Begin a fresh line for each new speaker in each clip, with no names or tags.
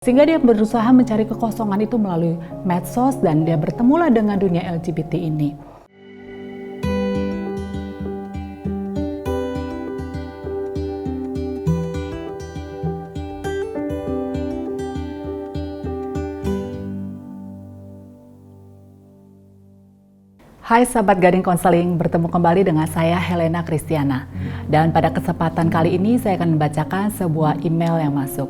Sehingga dia berusaha mencari kekosongan itu melalui medsos dan dia bertemulah dengan dunia LGBT ini. Hai sahabat Gading Konseling, bertemu kembali dengan saya Helena Kristiana. Dan pada kesempatan kali ini saya akan membacakan sebuah email yang masuk.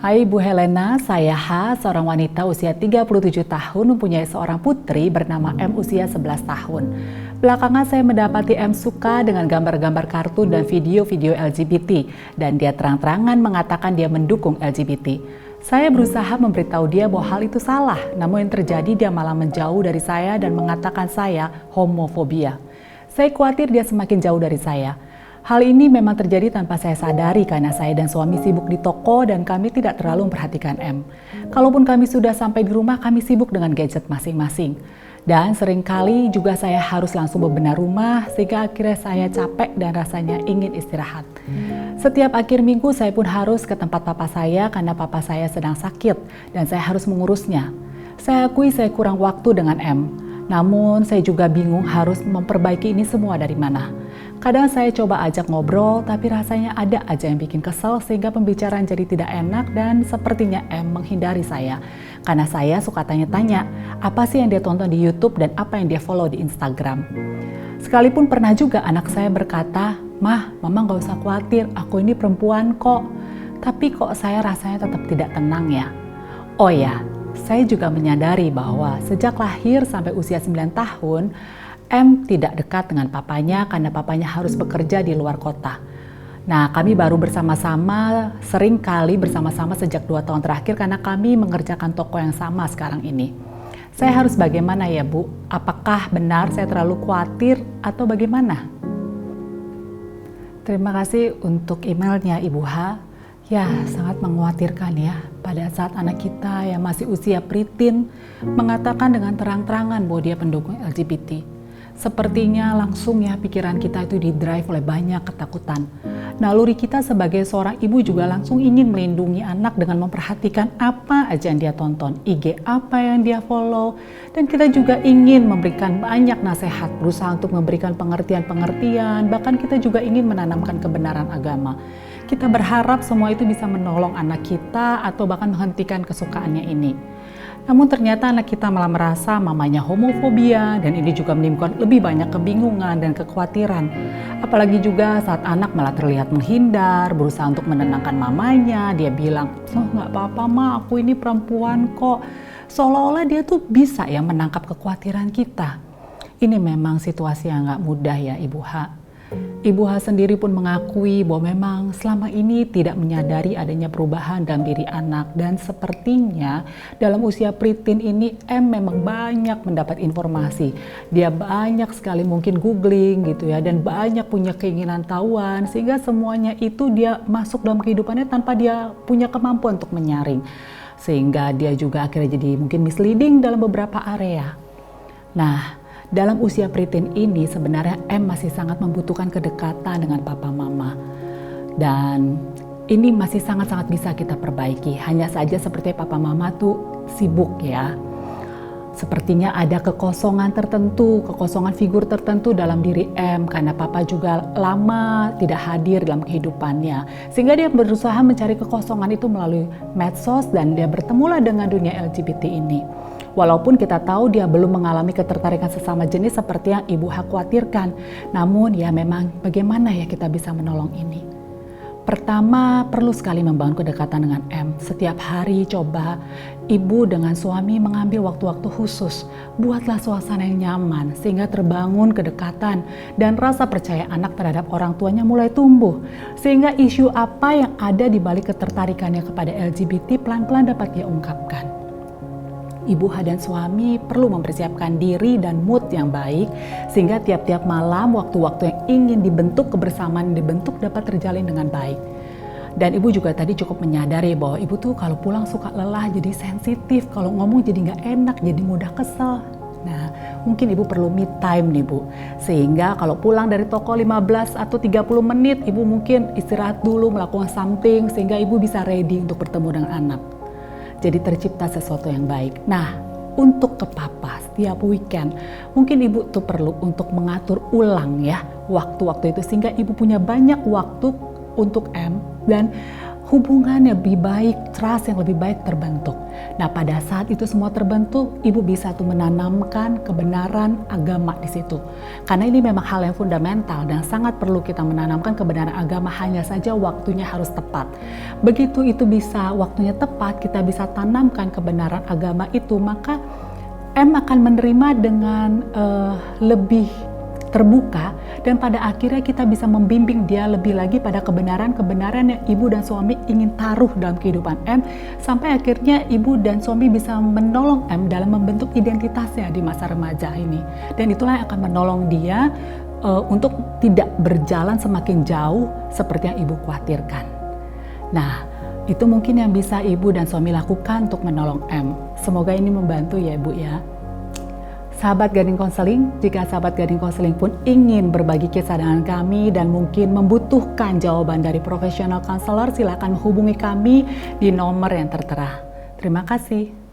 Hai Bu Helena, saya H, seorang wanita usia 37 tahun mempunyai seorang putri bernama M usia 11 tahun. Belakangan saya mendapati M suka dengan gambar-gambar kartun dan video-video LGBT dan dia terang-terangan mengatakan dia mendukung LGBT. Saya berusaha memberitahu dia bahwa hal itu salah, namun yang terjadi dia malah menjauh dari saya dan mengatakan saya homofobia. Saya khawatir dia semakin jauh dari saya. Hal ini memang terjadi tanpa saya sadari karena saya dan suami sibuk di toko dan kami tidak terlalu memperhatikan M. Kalaupun kami sudah sampai di rumah, kami sibuk dengan gadget masing-masing. Dan seringkali juga saya harus langsung bebenah rumah sehingga akhirnya saya capek dan rasanya ingin istirahat. Setiap akhir minggu saya pun harus ke tempat papa saya karena papa saya sedang sakit dan saya harus mengurusnya. Saya akui saya kurang waktu dengan M. Namun saya juga bingung harus memperbaiki ini semua dari mana. Kadang saya coba ajak ngobrol tapi rasanya ada aja yang bikin kesel sehingga pembicaraan jadi tidak enak dan sepertinya M menghindari saya. Karena saya suka tanya-tanya apa sih yang dia tonton di YouTube dan apa yang dia follow di Instagram. Sekalipun pernah juga anak saya berkata, "Mah, mama gak usah khawatir, aku ini perempuan kok." Tapi kok saya rasanya tetap tidak tenang ya. Oh ya, saya juga menyadari bahwa sejak lahir sampai usia 9 tahun, M tidak dekat dengan papanya karena papanya harus bekerja di luar kota. Nah, kami baru bersama-sama, sering kali bersama-sama sejak 2 tahun terakhir karena kami mengerjakan toko yang sama sekarang ini. Saya harus bagaimana ya Bu? Apakah benar saya terlalu khawatir atau bagaimana? Terima kasih untuk emailnya Ibu H. Ya, sangat mengkhawatirkan ya pada saat anak kita yang masih usia preteen mengatakan dengan terang-terangan bahwa dia pendukung LGBT. Sepertinya langsung ya pikiran kita itu didrive oleh banyak ketakutan. Naluri kita sebagai seorang ibu juga langsung ingin melindungi anak dengan memperhatikan apa aja yang dia tonton, IG apa yang dia follow, dan kita juga ingin memberikan banyak nasihat, berusaha untuk memberikan pengertian-pengertian, bahkan kita juga ingin menanamkan kebenaran agama. Kita berharap semua itu bisa menolong anak kita atau bahkan menghentikan kesukaannya ini. Namun ternyata anak kita malah merasa mamanya homofobia dan ini juga menimbulkan lebih banyak kebingungan dan kekhawatiran. Apalagi juga saat anak malah terlihat menghindar, berusaha untuk menenangkan mamanya. Dia bilang, "Oh nggak apa-apa ma, aku ini perempuan kok." Seolah-olah dia tuh bisa ya menangkap kekhawatiran kita. Ini memang situasi yang nggak mudah ya Ibu H. Ibu H sendiri pun mengakui bahwa memang selama ini tidak menyadari adanya perubahan dalam diri anak dan sepertinya dalam usia preteen ini M memang banyak mendapat informasi. Dia banyak sekali mungkin googling gitu ya dan banyak punya keinginan tahuan sehingga semuanya itu dia masuk dalam kehidupannya tanpa dia punya kemampuan untuk menyaring. Sehingga dia juga akhirnya jadi mungkin misleading dalam beberapa area. Nah, dalam usia preteen ini sebenarnya M masih sangat membutuhkan kedekatan dengan papa mama. Dan ini masih sangat-sangat bisa kita perbaiki. Hanya saja seperti papa mama tuh sibuk ya. Sepertinya ada kekosongan tertentu, kekosongan figur tertentu dalam diri M karena papa juga lama tidak hadir dalam kehidupannya. Sehingga dia berusaha mencari kekosongan itu melalui medsos dan dia bertemulah dengan dunia LGBT ini. Walaupun kita tahu dia belum mengalami ketertarikan sesama jenis seperti yang Ibu H khawatirkan. Namun ya memang bagaimana ya kita bisa menolong ini? Pertama, perlu sekali membangun kedekatan dengan M. Setiap hari coba ibu dengan suami mengambil waktu-waktu khusus. Buatlah suasana yang nyaman sehingga terbangun kedekatan dan rasa percaya anak terhadap orang tuanya mulai tumbuh. Sehingga isu apa yang ada di balik ketertarikannya kepada LGBT pelan-pelan dapat dia ungkapkan. Ibu H dan suami perlu mempersiapkan diri dan mood yang baik sehingga tiap-tiap malam waktu-waktu yang ingin dibentuk kebersamaan dibentuk dapat terjalin dengan baik. Dan ibu juga tadi cukup menyadari bahwa ibu tuh kalau pulang suka lelah jadi sensitif, kalau ngomong jadi nggak enak, jadi mudah kesel. Nah, mungkin ibu perlu me time nih bu. Sehingga kalau pulang dari toko 15 atau 30 menit, ibu mungkin istirahat dulu, melakukan something, sehingga ibu bisa ready untuk bertemu dengan anak. Jadi tercipta sesuatu yang baik. Nah, untuk ke papa setiap weekend, mungkin ibu tuh perlu untuk mengatur ulang ya waktu-waktu itu, sehingga ibu punya banyak waktu untuk dan hubungan yang lebih baik, trust yang lebih baik terbentuk. Nah, pada saat itu semua terbentuk, ibu bisa tuh menanamkan kebenaran agama di situ. Karena ini memang hal yang fundamental dan sangat perlu kita menanamkan kebenaran agama, hanya saja waktunya harus tepat. Begitu itu bisa waktunya tepat, kita bisa tanamkan kebenaran agama itu, maka akan menerima dengan lebih terbuka, dan pada akhirnya kita bisa membimbing dia lebih lagi pada kebenaran-kebenaran yang ibu dan suami ingin taruh dalam kehidupan sampai akhirnya ibu dan suami bisa menolong dalam membentuk identitasnya di masa remaja ini, dan itulah yang akan menolong dia untuk tidak berjalan semakin jauh seperti yang ibu khawatirkan. Nah, itu mungkin yang bisa ibu dan suami lakukan untuk menolong Semoga ini membantu ya ibu ya. Sahabat Gading Konseling, jika sahabat Gading Konseling pun ingin berbagi kisah dengan kami dan mungkin membutuhkan jawaban dari profesional konselor, silakan menghubungi kami di nomor yang tertera. Terima kasih.